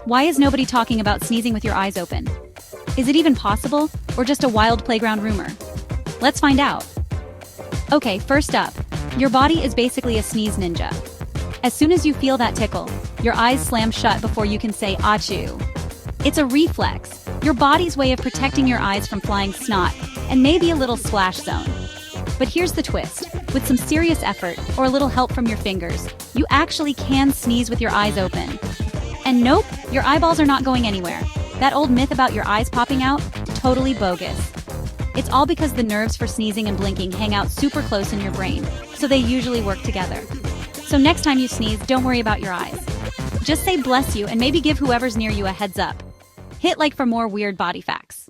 Why is nobody talking about sneezing with your eyes open? Is it even possible, or just a wild playground rumor? Let's find out. Okay, first up, your body is basically a sneeze ninja. As soon as you feel that tickle, your eyes slam shut before you can say achoo. It's a reflex, your body's way of protecting your eyes from flying snot, and maybe a little splash zone. But here's the twist. With some serious effort, or a little help from your fingers, you actually can sneeze with your eyes open. And nope, your eyeballs are not going anywhere. That old myth about your eyes popping out? Totally bogus. It's all because the nerves for sneezing and blinking hang out super close in your brain, so they usually work together. So next time you sneeze, don't worry about your eyes. Just say bless you and maybe give whoever's near you a heads up. Hit like for more weird body facts.